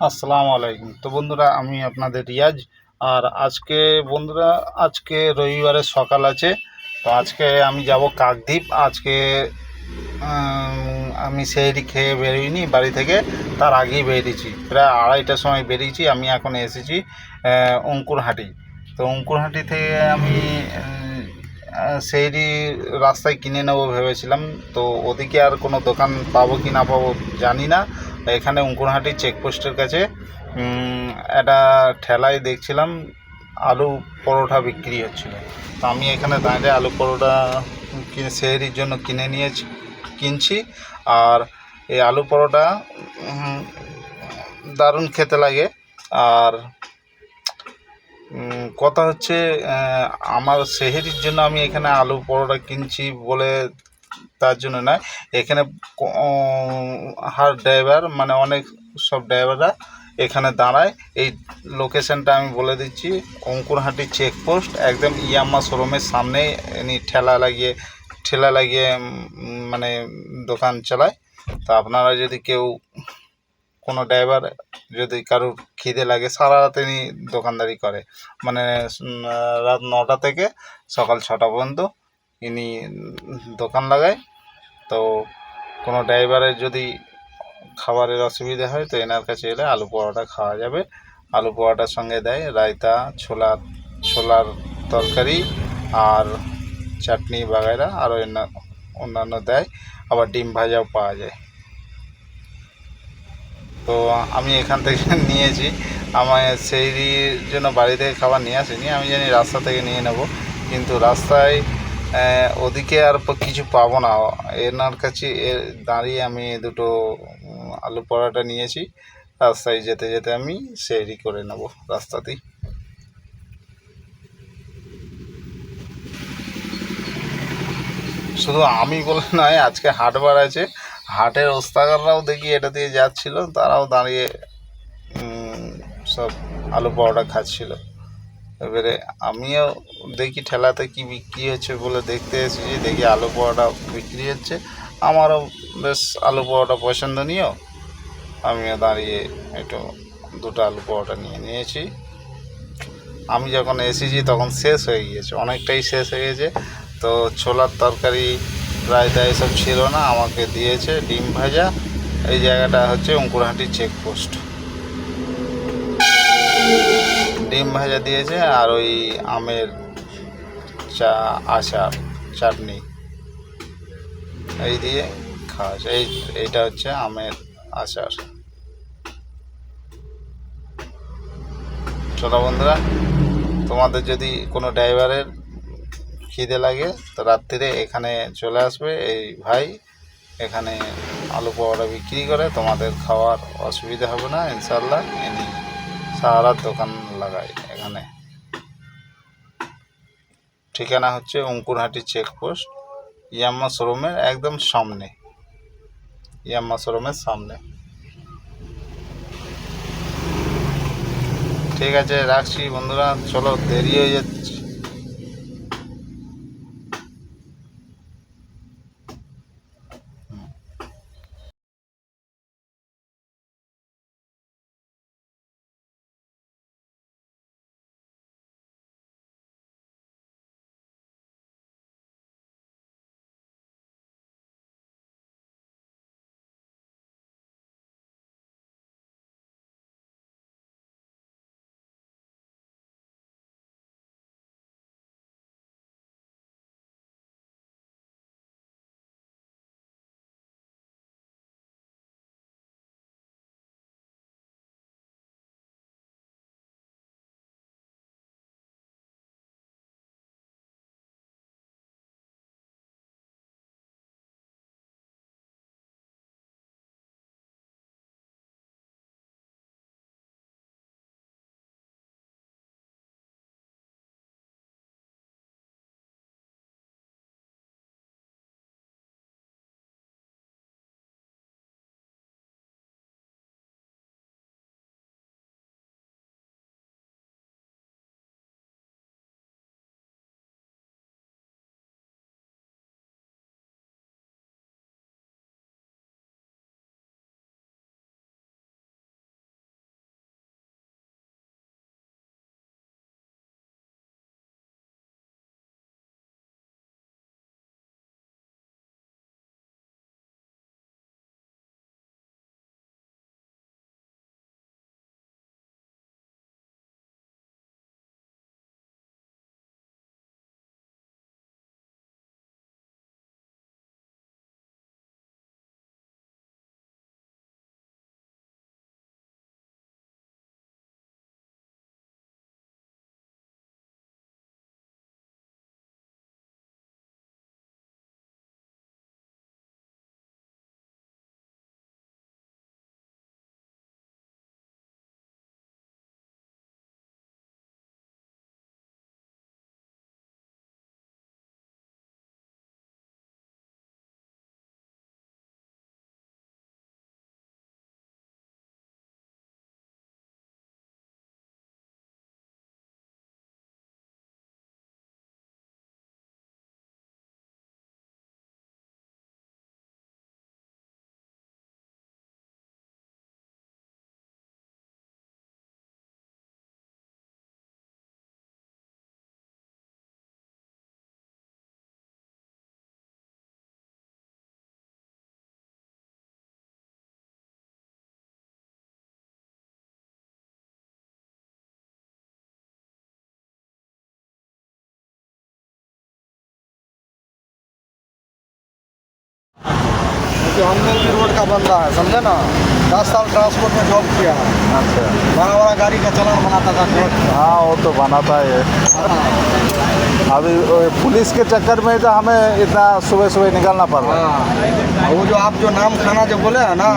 আসসালামু আলাইকুম। তো বন্ধুরা, আমি আপনাদের রিয়াজ। আর আজকে বন্ধুরা, আজকে রবিবারের সকাল আছে। তো আজকে আমি যাব কাকদ্বীপ। আজকে আমি সেহরি খেয়ে বেরোইনি বাড়ি থেকে, তার আগেই বেরিয়েছি। প্রায় 2:30টার সময় বেরিয়েছি। আমি এখন এসেছি অঙ্কুরহাটি। তো অঙ্কুরহাটি থেকে আমি সেহরি রাস্তায় কিনে নেবো ভেবেছিলাম। তো ওদিকে আর কোনো দোকান পাবো কি না পাবো জানি না। এখানে অঙ্কুরহাটি চেকপোস্টের কাছে একটা ঠেলায় দেখছিলাম আলু পরোটা বিক্রি হচ্ছিলো। তো আমি এখানে দাঁড়িয়ে আলু পরোটা সেহরির জন্য কিনছি। আর এই আলু পরোটা দারুণ খেতে লাগে। আর কথা হচ্ছে, আমার সেহরির জন্য আমি এখানে আলু পরোটা কিনছি বলে তার জন্য নয়। এখানে হার ড্রাইভার, মানে অনেক সব ড্রাইভাররা এখানে দাঁড়ায়। এই লোকেশনটা আমি বলে দিচ্ছি, অঙ্কুরহাটি চেকপোস্ট, একদম ইয়াম্মা শোরুমের সামনেই ইনি ঠেলা লাগিয়ে মানে দোকান চালায়। তো আপনারা যদি কেউ, কোনো ড্রাইভার যদি কারোর খিদে লাগে, সারা রাত ইনি দোকানদারি করে, মানে রাত 9টা থেকে সকাল 6টা পর্যন্ত ইনি দোকান লাগায়। তো কোনো ড্রাইভারের যদি খাবারের অসুবিধা হয় তো এনার কাছে এলে আলু পরোটা খাওয়া যাবে। আলু পরোটার সঙ্গে দেয় রায়তা, ছোলার তরকারি, আর চাটনি বাগেরা, আরও অন্যান্য দেয়। আবার ডিম ভাজাও পাওয়া যায়। তো আমি এখান থেকে নিয়েছি। আমার সেই জন্য বাড়ি থেকে খাবার নিয়ে আসিনি, আমি জানি রাস্তা থেকে নিয়ে নেব। কিন্তু রাস্তায় ওদিকে আর কিছু পাবো না। এনার কাছে দাঁড়িয়ে আমি দুটো আলু পরোটা নিয়েছি। রাস্তায় যেতে যেতে আমি সেহরি করে নেব রাস্তাতেই। শুধু আমি বলে নয়, আজকে হাটবার আছে। হাটের ওস্তাগাররাও দেখি এটা দিয়ে যাচ্ছিল, তারাও দাঁড়িয়ে সব আলু পরোটা খাচ্ছিল। এবারে আমিও দেখি ঠেলাতে কি বিক্রি হচ্ছে বলে দেখতে এসেছি। দেখি আলু পরোটা বিক্রি হচ্ছে। আমারও বেশ আলু পরোটা পছন্দনীয়। আমিও দাঁড়িয়ে একটু দুটো আলু পরোটা নিয়েছি। আমি যখন এসেছি তখন শেষ হয়ে গিয়েছে, অনেকটাই শেষ হয়ে গেছে। তো ছোলার তরকারি, রায়তা এসব ছিল না, আমাকে দিয়েছে ডিম ভাজা। এই জায়গাটা হচ্ছে অঙ্কুরহাটি চেকপোস্ট। ডিম ভাজা দিয়েছে আর ওই আমের আচার, চাটনি, এই দিয়ে খাওয়া যায়। এইটা হচ্ছে আমের আচার। চলো বন্ধুরা, তোমাদের যদি কোনো ড্রাইভারের খিদে লাগে তো রাত্রিরে এখানে চলে আসবে। এই ভাই এখানে আলু পরোটা বিক্রি করে, তোমাদের খাওয়ার অসুবিধা হবে না ইনশাল্লাহ। ইনি সারা রাত দোকান লাগায় এখানে। ঠিকানা হচ্ছে অঙ্কুরহাটি চেকপোস্ট, ইয়াম্মা শোরুমের একদম সামনে, ইয়াম্মা শোরুমের সামনে। ঠিক আছে, রাখছি বন্ধুরা, চলো দেরি হয়ে যাচ্ছে। कि हम लोग भी रोड का बंदा है, समझे ना। 10 साल ट्रांसपोर्ट में जॉब किया है, अच्छा। बड़ा बड़ा गाड़ी का चालान बनाता था ट्रक का। हाँ वो तो बनाता है। हाँ अभी वो पुलिस के चक्कर में तो हमें इतना सुबह सुबह निकलना पड़ रहा है। हाँ, वो जो आप जो नाम खाना जो बोले हैं ना,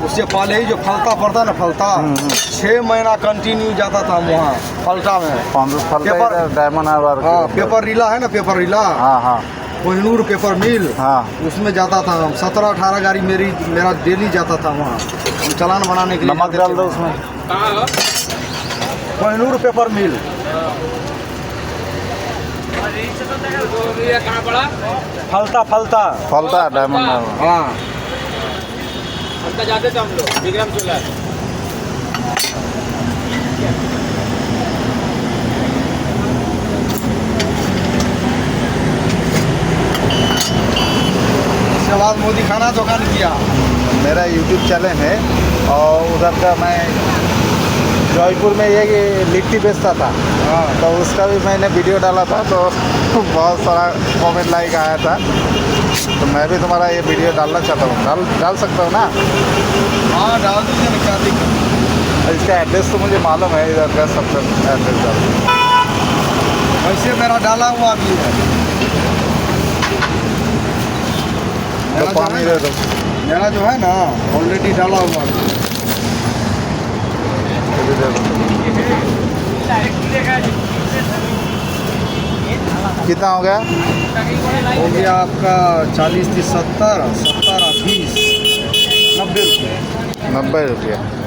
उससे पहले ही जो फलता पड़ता है ना, फलता 6 महीना कंटिन्यू जाता था हम वहाँ फलता में। पेपर- डायमंड हार्बर। हाँ, पेपर रीला है ना, पेपर रीला, हाँ हाँ कोहिनूर पेपर मिल, हाँ। उसमें जाता था हम। 17-18 गाड़ी मेरा डेली जाता था वहाँ, हम चालान बनाने के लिए। नमक डाल दो उसमें। कोहिनूर पेपर मिल। फलता फलता फलता डायमंड हार्बर। हाँ। जाते थे हम लोग विक्रम चूल्हा। उसके बाद मोदी खाना दुकान किया। मेरा यूट्यूब चैनल है और उधर का मैं जयपुर में ये लिट्टी बेचता था, हाँ। तो उसका भी मैंने वीडियो डाला था, तो बहुत सारा कमेंट लाइक आया था। तो मैं भी तुम्हारा ये वीडियो डालना चाहता हूँ। डाल सकता हूँ ना? हाँ डाल दीजिए ना, क्या दिक्कत। इसका एड्रेस तो मुझे मालूम है, इधर का सबसे एड्रेस डाल। वैसे मेरा डाला हुआ भी है। तो पानी दे दो। मेरा जो है ना ऑलरेडी डाला हुआ है। ये भी दे दो। कितना हो गया? हो गया आपका 40 30 70 70 20 90 रुपये। 90 रुपया।